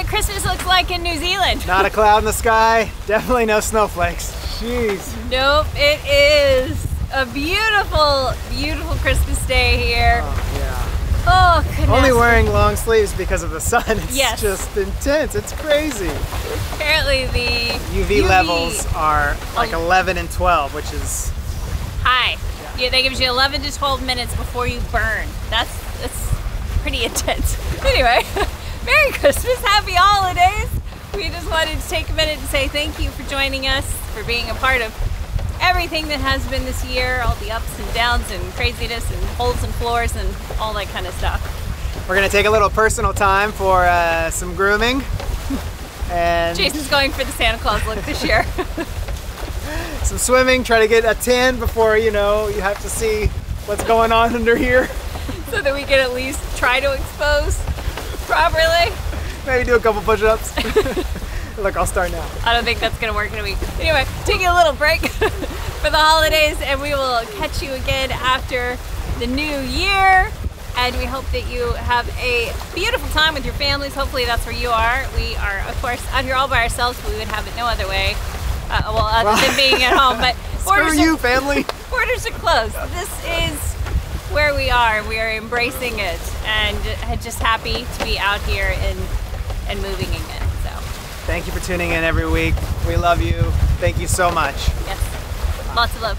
Christmas looks like in New Zealand. Not a cloud in the sky, definitely no snowflakes. Jeez. Nope, it is a beautiful, beautiful Christmas day here. Oh, yeah. Oh, goodness. Only wearing long sleeves because of the sun. It's Yes. just intense. It's crazy. Apparently the UV levels are like 11 and 12, which is high. Yeah, that gives you 11 to 12 minutes before you burn. That's pretty intense. Anyway, Merry Christmas, Happy Holidays. We just wanted to take a minute to say thank you for joining us, for being a part of everything that has been this year, all the ups and downs and craziness and holes and floors and all that kind of stuff. We're gonna take a little personal time for some grooming. And Jason's going for the Santa Claus look this year. some swimming, try to get a tan before, you know, you have to see what's going on under here. So that we can at least try to expose properly. Maybe do a couple push-ups. Look, I'll start now. I don't think that's gonna work in a week. Anyway, taking a little break for the holidays, and we will catch you again after the new year. And we hope that you have a beautiful time with your families. Hopefully that's where you are. We are, of course, out here all by ourselves. We would have it no other way. Other than being at home. But Screw you, family. Borders are closed. This is where we are. We are embracing it, and just happy to be out here and moving again. So, thank you for tuning in every week. We love you. Thank you so much. yes, lots of love.